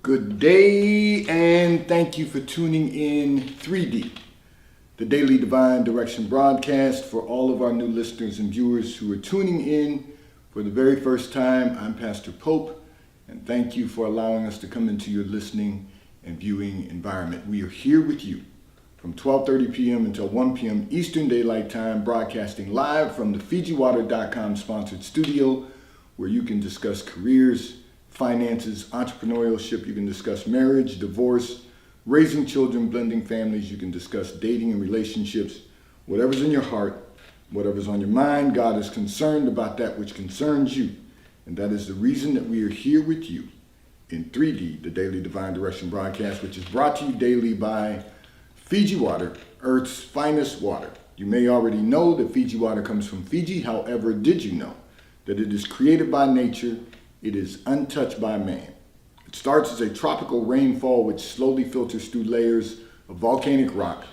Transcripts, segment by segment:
Good day, and thank you for tuning in 3D, the Daily Divine Direction broadcast. For all of our new listeners and viewers who are tuning in for the very first time, I'm Pastor Pope, and thank you for allowing us to come into your listening and viewing environment. We are here with you from 12:30 p.m. until 1 p.m. Eastern Daylight Time, broadcasting live from the FijiWater.com sponsored studio, where you can discuss careers, finances, entrepreneurship. You can discuss marriage, divorce, raising children, blending families. You can discuss dating and relationships. Whatever's in your heart, whatever's on your mind, God is concerned about that which concerns you. And that is the reason that we are here with you in 3D, the Daily Divine Direction broadcast, which is brought to you daily by Fiji Water, Earth's finest water. You may already know that Fiji water comes from Fiji. However, did you know that it is created by nature? It is untouched by man. It starts as a tropical rainfall which slowly filters through layers of volcanic rock,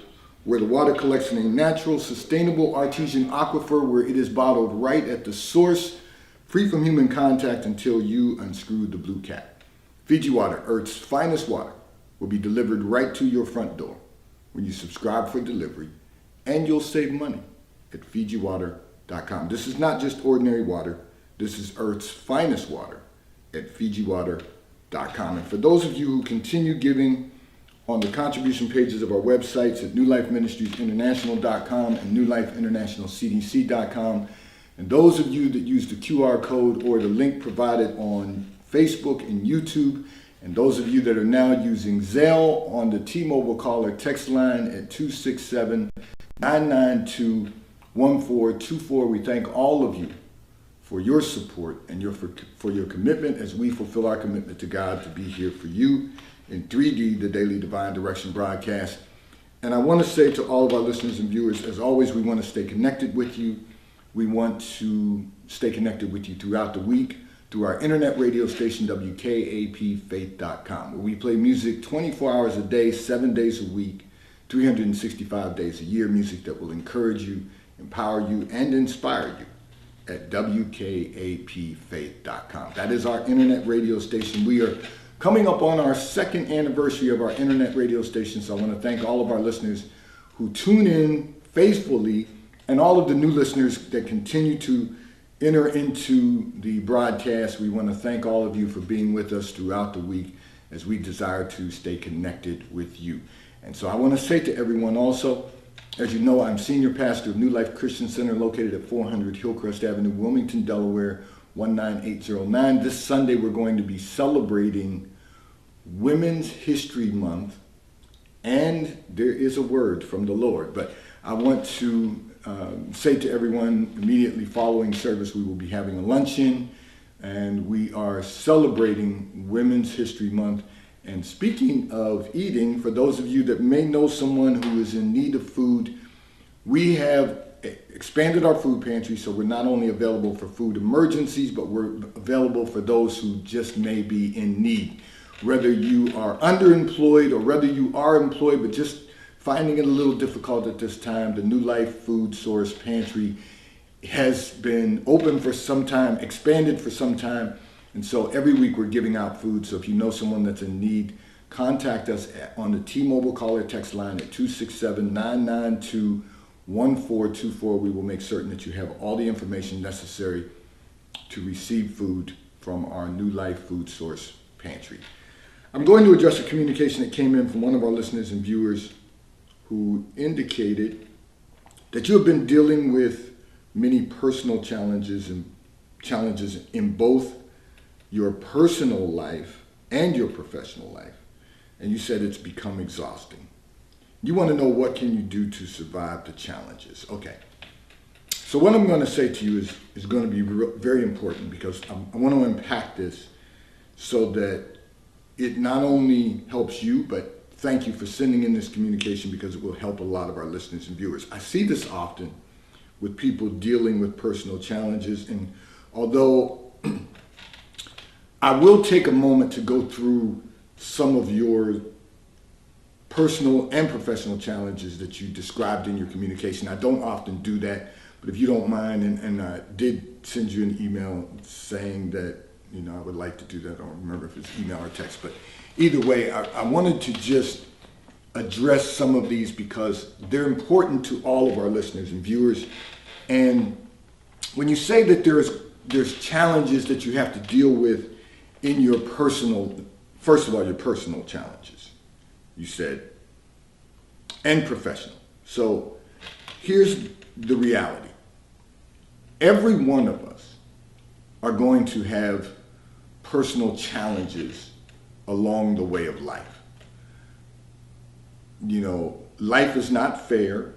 where the water collects in a natural, sustainable artesian aquifer where it is bottled right at the source, free from human contact until you unscrew the blue cap. Fiji Water, Earth's finest water, will be delivered right to your front door when you subscribe for delivery, and you'll save money at FijiWater.com. This is not just ordinary water. This is Earth's finest water at FijiWater.com. And for those of you who continue giving on the contribution pages of our websites at NewLifeMinistriesInternational.com and NewLifeInternationalCDC.com, and those of you that use the QR code or the link provided on Facebook and YouTube, and those of you that are now using Zelle on the T-Mobile caller text line at 267-992-1424, we thank all of you for your support and for your commitment as we fulfill our commitment to God to be here for you in 3D, the Daily Divine Direction broadcast. And I want to say to all of our listeners and viewers, as always, we want to stay connected with you. We want to stay connected with you throughout the week through our internet radio station, WKAPFaith.com, where we play music 24 hours a day, 7 days a week, 365 days a year, music that will encourage you, empower you, and inspire you at WKAPFaith.com. That is our internet radio station. We are coming up on our second anniversary of our internet radio station, so I want to thank all of our listeners who tune in faithfully and all of the new listeners that continue to enter into the broadcast. We want to thank all of you for being with us throughout the week as we desire to stay connected with you. And so I want to say to everyone also, as you know, I'm senior pastor of New Life Christian Center located at 400 Hillcrest Avenue, Wilmington, Delaware, 19809. This Sunday we're going to be celebrating Women's History Month, and there is a word from the Lord. But I want to say to everyone, immediately following service, we will be having a luncheon, and we are celebrating Women's History Month. And speaking of eating, for those of you that may know someone who is in need of food, we have expanded our food pantry, so we're not only available for food emergencies, but we're available for those who just may be in need. Whether you are underemployed or whether you are employed but just finding it a little difficult at this time, the New Life Food Source Pantry has been open for some time, expanded for some time. And so every week we're giving out food. So if you know someone that's in need, contact us on the T-Mobile caller text line at 267-992-1424. We will make certain that you have all the information necessary to receive food from our New Life Food Source Pantry. I'm going to address a communication that came in from one of our listeners and viewers who indicated that you have been dealing with many personal challenges in both your personal life and your professional life, and you said it's become exhausting. You want to know, what can you do to survive the challenges? Okay, so what I'm going to say to you is going to be very important, because I want to unpack this so that it not only helps you, but thank you for sending in this communication, because it will help a lot of our listeners and viewers. I see this often with people dealing with personal challenges, and although I will take a moment to go through some of your personal and professional challenges that you described in your communication. I don't often do that, but if you don't mind, and I did send you an email saying that, I would like to do that. I don't remember if it's email or text, but either way, I wanted to just address some of these because they're important to all of our listeners and viewers. And when you say that there's challenges that you have to deal with in your personal, first of all, your personal challenges, you said, and professional. So here's the reality. Every one of us are going to have personal challenges along the way of life. You know, life is not fair,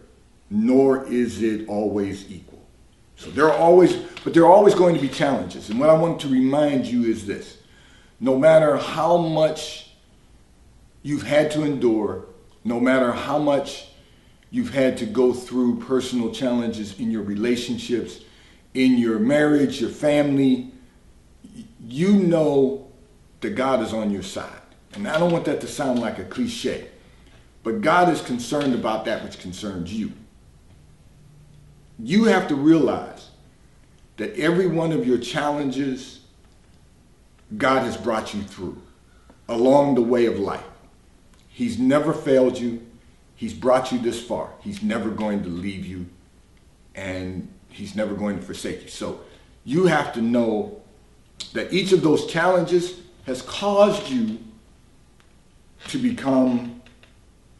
nor is it always equal. So there are always going to be challenges. And what I want to remind you is this: no matter how much you've had to endure, no matter how much you've had to go through personal challenges in your relationships, in your marriage, your family, you know that God is on your side. And I don't want that to sound like a cliche, but God is concerned about that which concerns you. You have to realize that every one of your challenges, God has brought you through along the way of life. He's never failed you. He's brought you this far. He's never going to leave you, and he's never going to forsake you. So you have to know that each of those challenges has caused you to become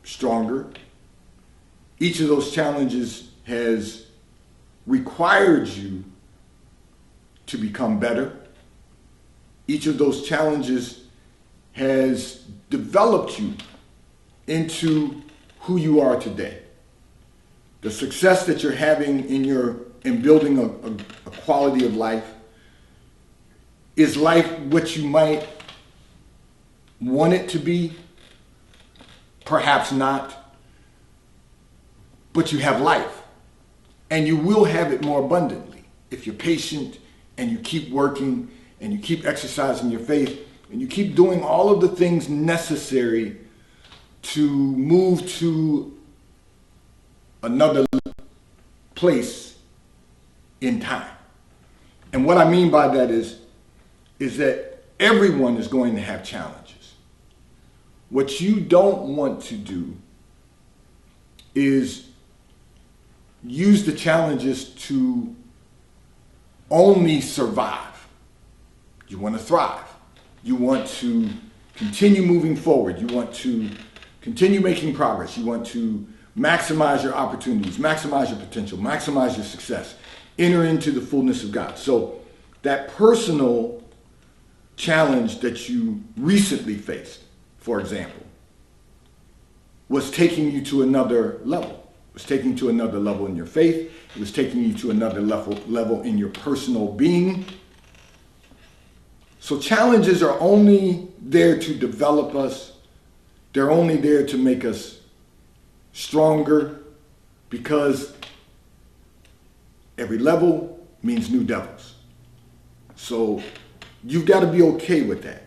stronger. Each of those challenges has required you to become better. Each of those challenges has developed you into who you are today. The success that you're having in building a quality of life, is life what you might want it to be? Perhaps not. But you have life. And you will have it more abundantly if you're patient and you keep working and you keep exercising your faith and you keep doing all of the things necessary to move to another place in time. And what I mean by that is that everyone is going to have challenges. What you don't want to do is use the challenges to only survive. You want to thrive. You want to continue moving forward. You want to continue making progress. You want to maximize your opportunities, maximize your potential, maximize your success, enter into the fullness of God. So that personal challenge that you recently faced, for example, was taking you to another level. It was taking you to another level in your faith. It was taking you to another level in your personal being. So challenges are only there to develop us. They're only there to make us stronger, because every level means new devils. So you've got to be okay with that.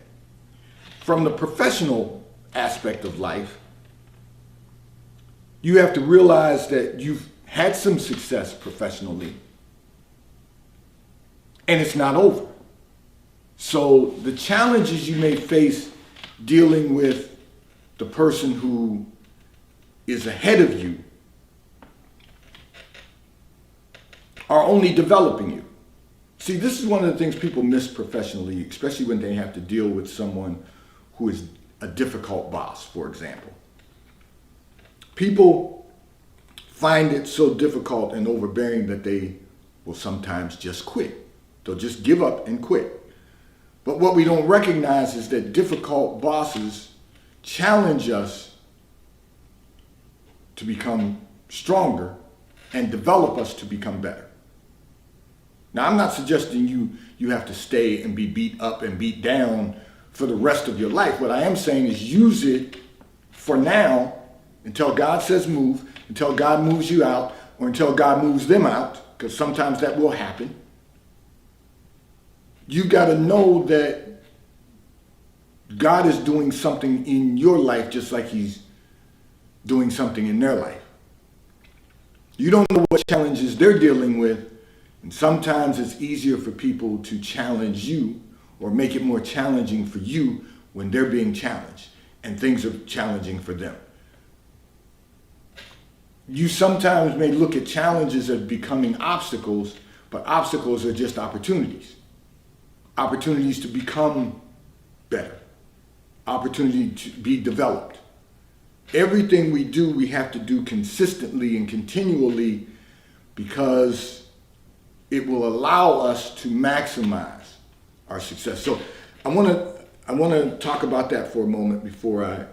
From the professional aspect of life, you have to realize that you've had some success professionally, and it's not over. So the challenges you may face dealing with the person who is ahead of you are only developing you. See, this is one of the things people miss professionally, especially when they have to deal with someone who is a difficult boss, for example. People find it so difficult and overbearing that they will sometimes just quit. They'll just give up and quit. But what we don't recognize is that difficult bosses challenge us to become stronger and develop us to become better. Now, I'm not suggesting you have to stay and be beat up and beat down for the rest of your life. What I am saying is use it for now until God says move, until God moves you out, or until God moves them out, because sometimes that will happen. You got to know that God is doing something in your life just like he's doing something in their life. You don't know what challenges they're dealing with, and sometimes it's easier for people to challenge you or make it more challenging for you when they're being challenged and things are challenging for them. You sometimes may look at challenges as becoming obstacles, but obstacles are just opportunities. Opportunities to become better. Opportunity to be developed. Everything we do, we have to do consistently and continually, because it will allow us to maximize our success. So I want to talk about that for a moment before I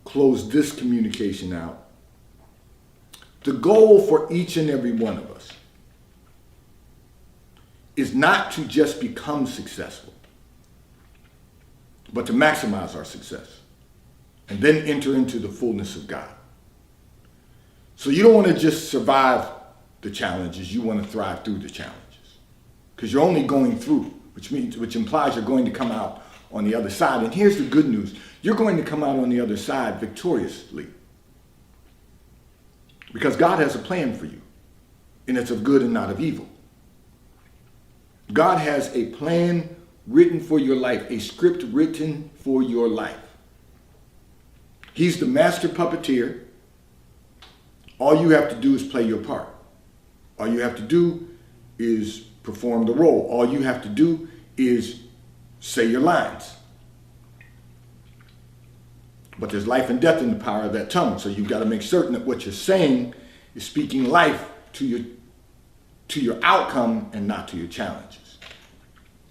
close this communication out. The goal for each and every one of us is not to just become successful, but to maximize our success and then enter into the fullness of God. So you don't want to just survive the challenges, you want to thrive through the challenges. Because you're only going through, which implies you're going to come out on the other side. And here's the good news. You're going to come out on the other side victoriously. Because God has a plan for you, and it's of good and not of evil. God has a plan written for your life, a script written for your life. He's the master puppeteer. All you have to do is play your part. All you have to do is perform the role. All you have to do is say your lines. But there's life and death in the power of that tongue. So you've got to make certain that what you're saying is speaking life to your outcome and not to your challenges.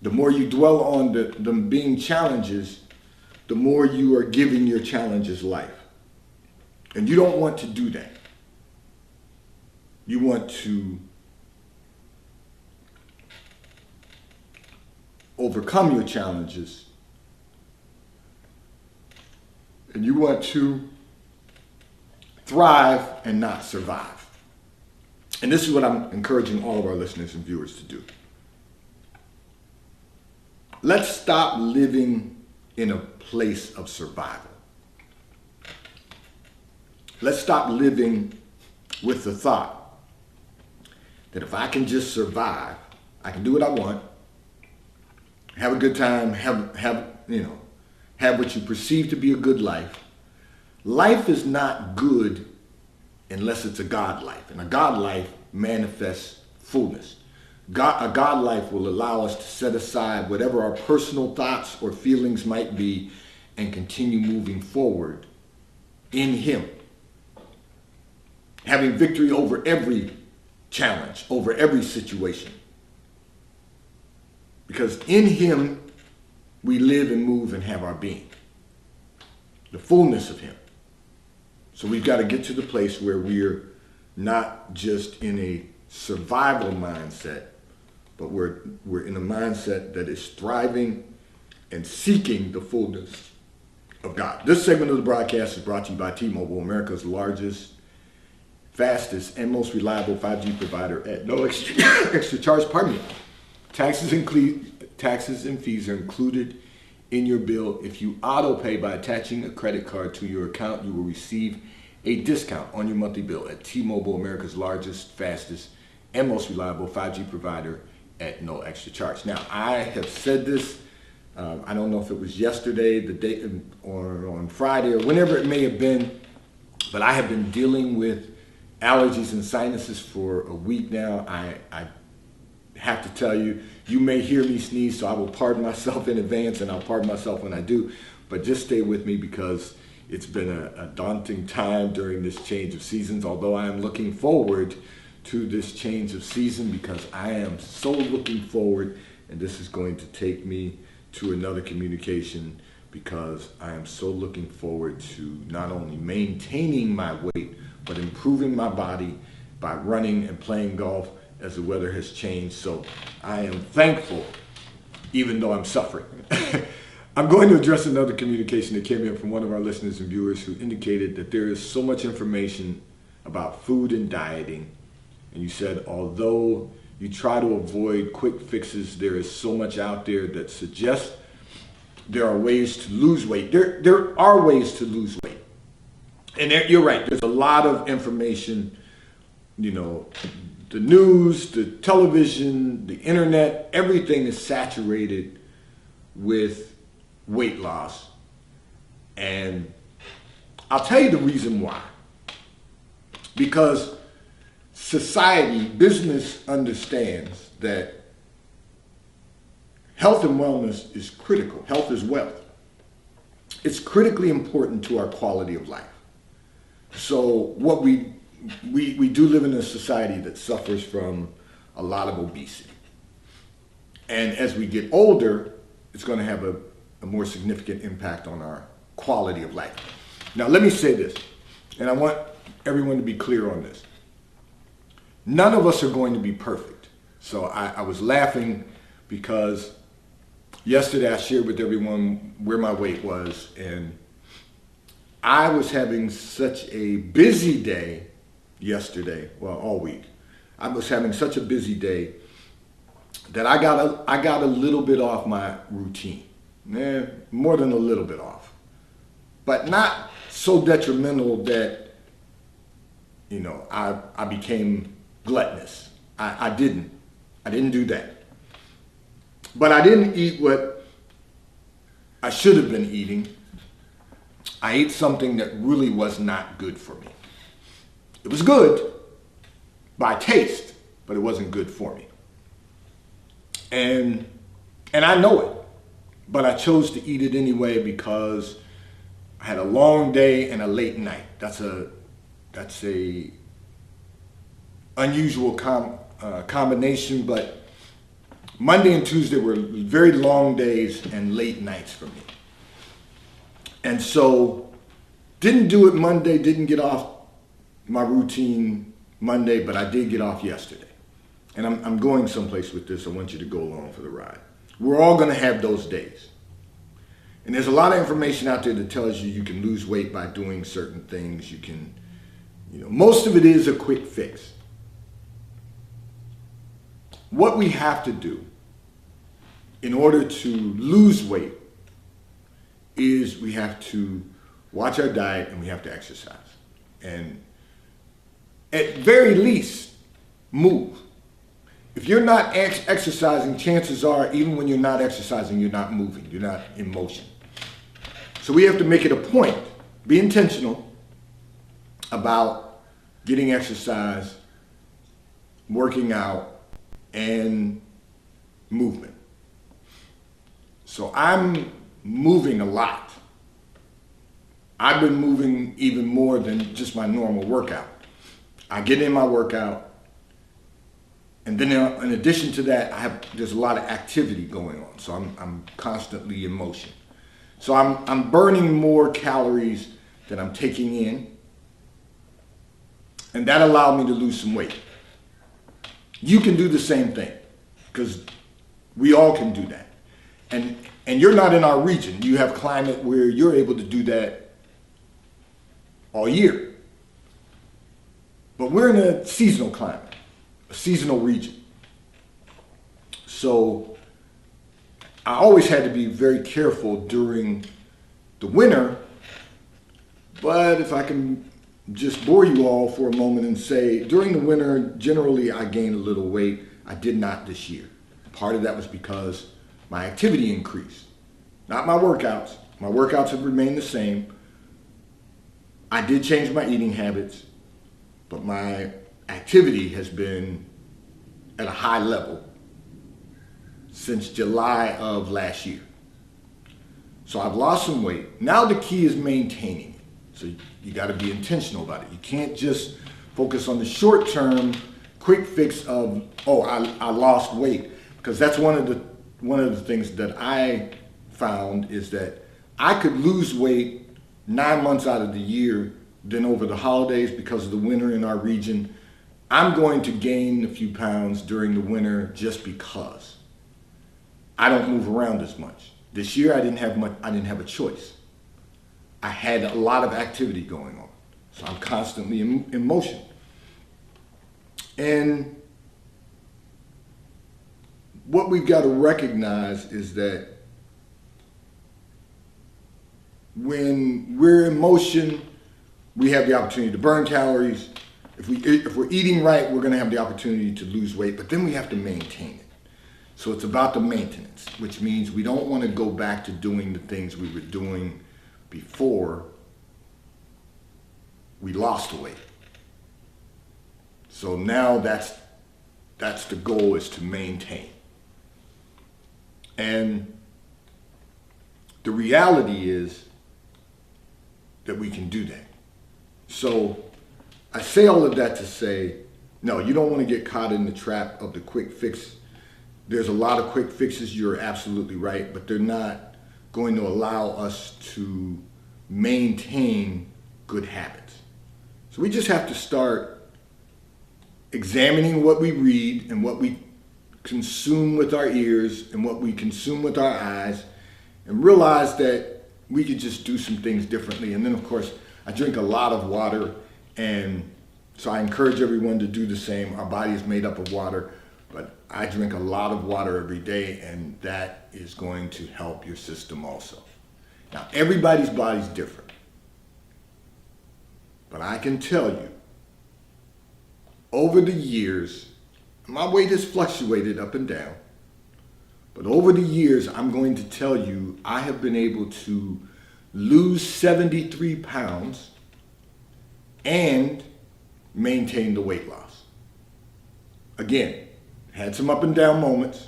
The more you dwell on them being challenges, the more you are giving your challenges life. And you don't want to do that. You want to overcome your challenges, and you want to thrive and not survive. And this is what I'm encouraging all of our listeners and viewers to do. Let's stop living in a place of survival. Let's stop living with the thought that if I can just survive, I can do what I want, have a good time, have what you perceive to be a good life. Life is not good unless it's a God life, and a God life manifests fullness. A God life will allow us to set aside whatever our personal thoughts or feelings might be and continue moving forward in Him, having victory over every challenge, over every situation. Because in Him, we live and move and have our being. The fullness of Him. So we've got to get to the place where we're not just in a survival mindset, but we're in a mindset that is thriving and seeking the fullness of God. This segment of the broadcast is brought to you by T-Mobile, America's largest, fastest, and most reliable 5G provider at no extra charge. Pardon me. Taxes and fees are included in your bill. If you auto pay by attaching a credit card to your account, you will receive a discount on your monthly bill at T-Mobile, America's largest, fastest, and most reliable 5G provider at no extra charge. Now, I have said this, I don't know if it was yesterday, the day, or on Friday, or whenever it may have been, but I have been dealing with allergies and sinuses for a week now. I have to tell you, you may hear me sneeze, so I will pardon myself in advance, and I'll pardon myself when I do, but just stay with me because it's been a daunting time during this change of seasons, although I am looking forward to this change of season because I am so looking forward, and this is going to take me to another communication because I am so looking forward to not only maintaining my weight, but improving my body by running and playing golf as the weather has changed. So I am thankful, even though I'm suffering. I'm going to address another communication that came in from one of our listeners and viewers who indicated that there is so much information about food and dieting. And you said, although you try to avoid quick fixes, there is so much out there that suggests there are ways to lose weight. There are ways to lose weight. And you're right, there's a lot of information, the news, the television, the internet, everything is saturated with weight loss. And I'll tell you the reason why. Because society, business understands that health and wellness is critical. Health is wealth. It's critically important to our quality of life. So what we do live in a society that suffers from a lot of obesity. And as we get older, it's going to have a more significant impact on our quality of life. Now, let me say this, and I want everyone to be clear on this. None of us are going to be perfect. So I was laughing because yesterday I shared with everyone where my weight was, and I was having such a busy day yesterday, well, all week. I was having such a busy day that I got a little bit off my routine. More than a little bit off. But not so detrimental that, I became gluttonous. I didn't do that. But I didn't eat what I should have been eating. I ate something that really was not good for me. It was good by taste, but it wasn't good for me. And I know it, but I chose to eat it anyway because I had a long day and a late night. That's a unusual combination, but Monday and Tuesday were very long days and late nights for me. And so didn't do it Monday, didn't get off my routine Monday, but I did get off yesterday. And I'm going someplace with this. I want you to go along for the ride. We're all going to have those days. And there's a lot of information out there that tells you can lose weight by doing certain things. You can, most of it is a quick fix. What we have to do in order to lose weight is we have to watch our diet and we have to exercise. And at very least, move. If you're not exercising, chances are, even when you're not exercising, you're not moving, you're not in motion. So we have to make it a point, be intentional about getting exercise, working out, and movement. So I'm moving a lot. I've been moving even more than just my normal workout. I get in my workout, and then in addition to that, there's a lot of activity going on. So I'm constantly in motion. So I'm burning more calories than I'm taking in, and that allowed me to lose some weight. You can do the same thing, because we all can do that. And you're not in our region. You have climate where you're able to do that all year. But we're in a seasonal climate, a seasonal region. So I always had to be very careful during the winter. But if I can just bore you all for a moment and say, during the winter, generally I gained a little weight. I did not this year. Part of that was because my activity increased, not my workouts. My workouts have remained the same. I did change my eating habits, but my activity has been at a high level since July of last year. So I've lost some weight. Now the key is maintaining it. So you got to be intentional about it. You can't just focus on the short term quick fix of, I lost weight. Because that's one of the things that I found is that I could lose weight 9 months out of the year. Then over the holidays, because of the winter in our region, I'm going to gain a few pounds during the winter just because I don't move around as much. This year I didn't have a choice. I had a lot of activity going on. So I'm constantly in motion. And what we've got to recognize is that when we're in motion, we have the opportunity to burn calories. If we're eating right, we're going to have the opportunity to lose weight, but then we have to maintain it. So it's about the maintenance, which means we don't want to go back to doing the things we were doing before we lost the weight. So now that's the goal, is to maintain. And the reality is that we can do that. So I say all of that to say, no, you don't want to get caught in the trap of the quick fix. There's a lot of quick fixes, you're absolutely right, but they're not going to allow us to maintain good habits. So we just have to start examining what we read and what we consume with our ears and what we consume with our eyes, and realize that we could just do some things differently. And then, of course, I drink a lot of water, and so I encourage everyone to do the same. Our body is made up of water, but I drink a lot of water every day, and that is going to help your system also. Now, everybody's body's different, but I can tell you, over the years, my weight has fluctuated up and down, but over the years, I'm going to tell you, I have been able to lose 73 pounds and maintain the weight loss. Again, had some up and down moments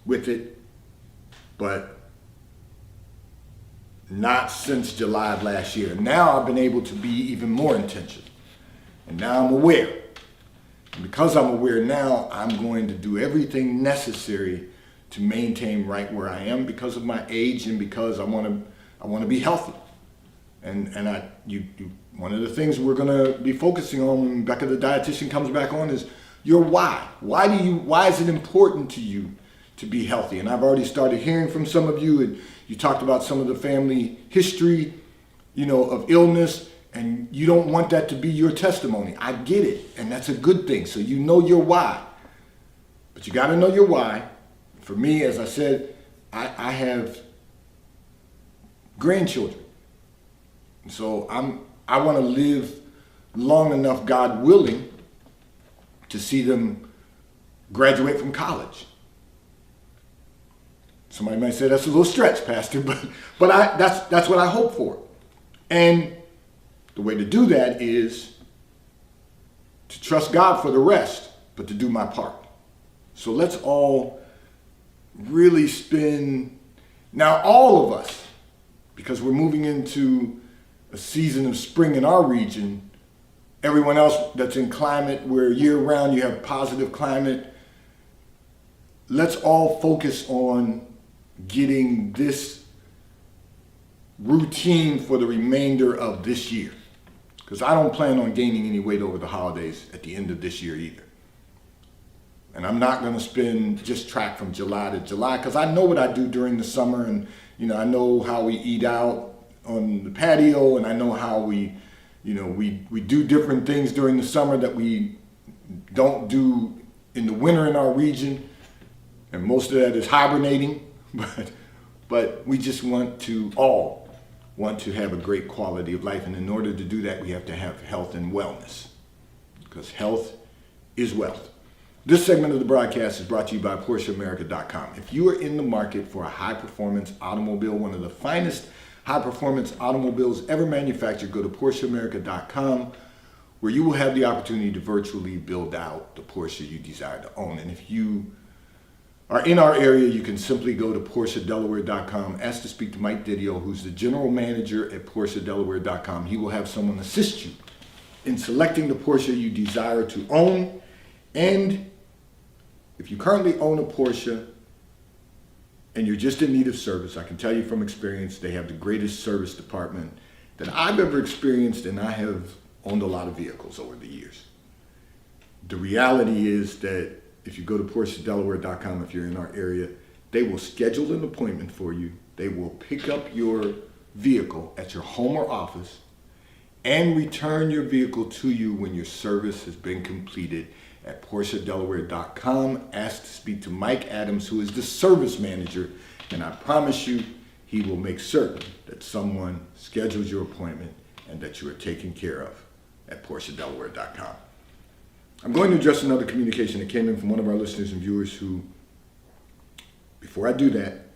with it, but not since July of last year. Now I've been able to be even more intentional, and now I'm aware. And because I'm aware now, I'm going to do everything necessary to maintain right where I am because of my age and because I want to be healthy. And one of the things we're going to be focusing on when Becca the dietitian comes back on is your why. Why is it important to you to be healthy? And I've already started hearing from some of you, and you talked about some of the family history, of illness, and you don't want that to be your testimony. I get it, and that's a good thing. So you know your why. But you got to know your why. For me, as I said, I have grandchildren. So I want to live long enough, God willing, to see them graduate from college. Somebody might say that's a little stretch, Pastor, but that's what I hope for. And the way to do that is to trust God for the rest, but to do my part. So let's all really spend, now all of us, because we're moving into a season of spring in our region, everyone else that's in climate where year-round you have positive climate, let's all focus on getting this routine for the remainder of this year. Because I don't plan on gaining any weight over the holidays at the end of this year either. And I'm not going to just track from July to July, because I know what I do during the summer, and I know how we eat out on the patio, and I know how we do different things during the summer that we don't do in the winter in our region, and most of that is hibernating. But we just want to have a great quality of life, and in order to do that, we have to have health and wellness, because health is wealth. This segment of the broadcast is brought to you by PorscheAmerica.com. If you are in the market for a high-performance automobile, one of the finest high-performance automobiles ever manufactured, go to PorscheAmerica.com, where you will have the opportunity to virtually build out the Porsche you desire to own. And if you are in our area, you can simply go to PorscheDelaware.com, ask to speak to Mike Didio, who's the general manager at PorscheDelaware.com. He will have someone assist you in selecting the Porsche you desire to own. And if you currently own a Porsche and you're just in need of service, I can tell you from experience, they have the greatest service department that I've ever experienced, and I have owned a lot of vehicles over the years. The reality is that if you go to PorscheDelaware.com, if you're in our area, they will schedule an appointment for you. They will pick up your vehicle at your home or office and return your vehicle to you when your service has been completed at PorscheDelaware.com. Ask to speak to Mike Adams, who is the service manager, and I promise you, he will make certain that someone schedules your appointment and that you are taken care of at PorscheDelaware.com. I'm going to address another communication that came in from one of our listeners and viewers who before I do that,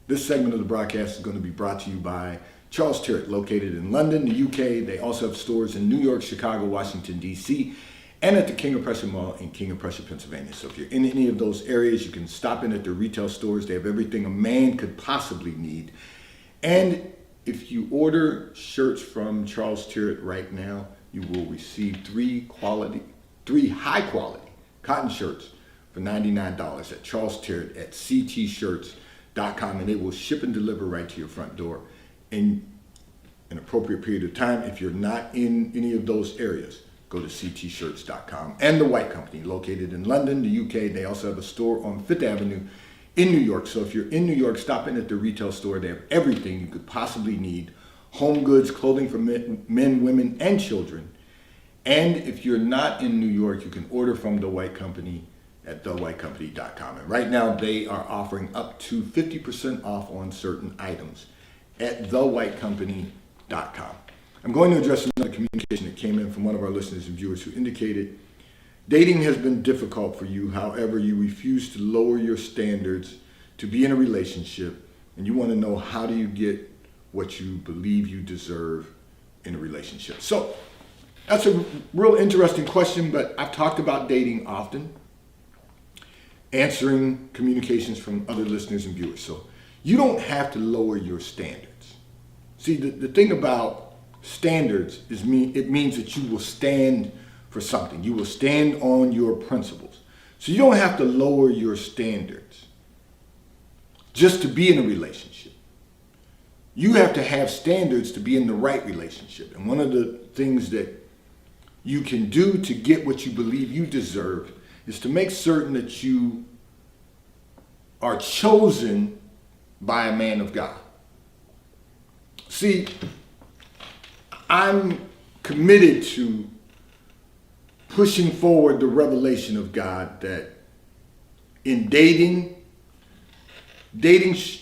this segment of the broadcast is going to be brought to you by Charles Tyrwhitt, located in London, the UK. They also have stores in New York, Chicago, Washington, D.C., and at the King of Prussia Mall in King of Prussia, Pennsylvania. So if you're in any of those areas, you can stop in at their retail stores. They have everything a man could possibly need. And if you order shirts from Charles Tyrwhitt right now, you will receive three high quality cotton shirts for $99 at Charles Tyrwhitt at ctshirts.com, and they will ship and deliver right to your front door in an appropriate period of time. If you're not in any of those areas, go to ctshirts.com. And The White Company, located in London, the UK. They also have a store on Fifth Avenue in New York. So if you're in New York, stop in at the retail store. They have everything you could possibly need: home goods, clothing for men, women, and children. And if you're not in New York, you can order from The White Company at thewhitecompany.com. And right now they are offering up to 50% off on certain items at thewhitecompany.com. I'm going to address another communication that came in from one of our listeners and viewers who indicated dating has been difficult for you. However, you refuse to lower your standards to be in a relationship, and you want to know, how do you get what you believe you deserve in a relationship? So that's a real interesting question, but I've talked about dating often, answering communications from other listeners and viewers. So you don't have to lower your standards. See, the thing about standards is it means that you will stand for something. You will stand on your principles. So you don't have to lower your standards just to be in a relationship. You have to have standards to be in the right relationship. And one of the things that you can do to get what you believe you deserve is to make certain that you are chosen by a man of God. See, I'm committed to pushing forward the revelation of God that in dating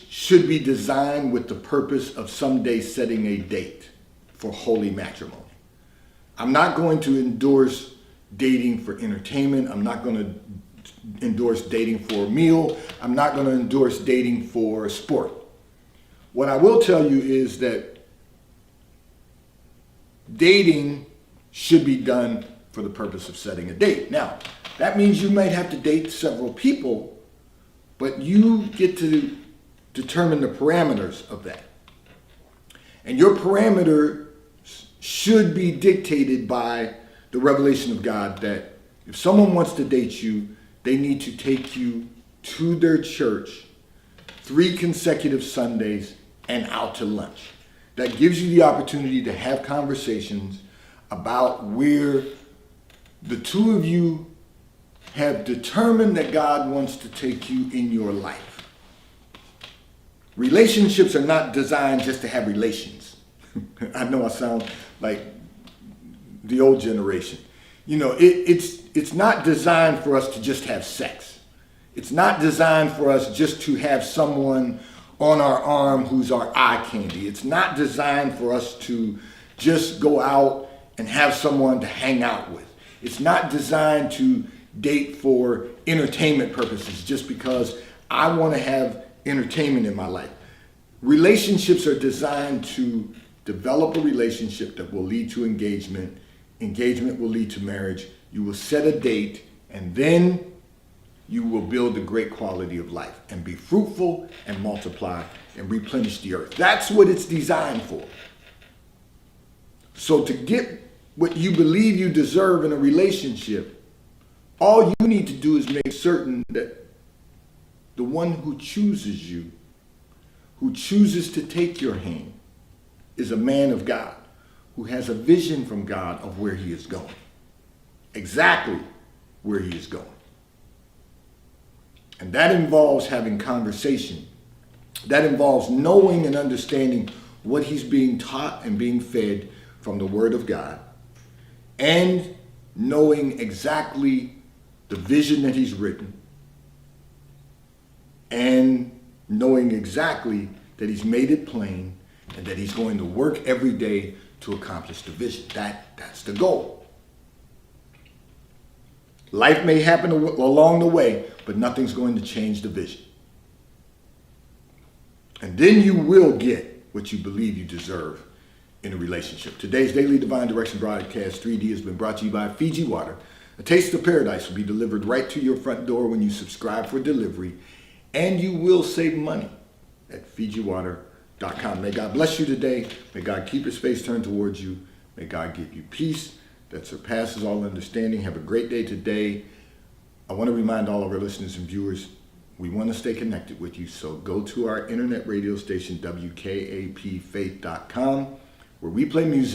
should be designed with the purpose of someday setting a date for holy matrimony. I'm not going to endorse dating for entertainment. I'm not going to endorse dating for a meal. I'm not going to endorse dating for sport. What I will tell you is that dating should be done for the purpose of setting a date. Now, that means you might have to date several people, but you get to determine the parameters of that. And your parameter should be dictated by the revelation of God that if someone wants to date you, they need to take you to their church 3 consecutive Sundays and out to lunch. That gives you the opportunity to have conversations about where the two of you have determined that God wants to take you in your life. Relationships are not designed just to have relations. I know I sound like the old generation. You know, it's not designed for us to just have sex. It's not designed for us just to have someone on our arm who's our eye candy. It's not designed for us to just go out and have someone to hang out with. It's not designed to date for entertainment purposes just because I want to have entertainment in my life. Relationships are designed to develop a relationship that will lead to engagement. Engagement will lead to marriage. You will set a date, and then you will build a great quality of life and be fruitful and multiply and replenish the earth. That's what it's designed for. So to get what you believe you deserve in a relationship, all you need to do is make certain that the one who chooses you, who chooses to take your hand, is a man of God, who has a vision from God of where he is going. Exactly where he is going. And that involves having conversation. That involves knowing and understanding what he's being taught and being fed from the Word of God, and knowing exactly the vision that he's written, and knowing exactly that he's made it plain and that he's going to work every day to accomplish the vision. That's the goal. Life may happen along the way, but nothing's going to change the vision. And then you will get what you believe you deserve in a relationship. Today's Daily Divine Direction Broadcast 3D has been brought to you by Fiji Water. A taste of paradise will be delivered right to your front door when you subscribe for delivery, and you will save money at FijiWater.com. May God bless you today. May God keep his face turned towards you. May God give you peace that surpasses all understanding. Have a great day today. I want to remind all of our listeners and viewers, we want to stay connected with you, so go to our internet radio station, WKAPfaith.com, where we play music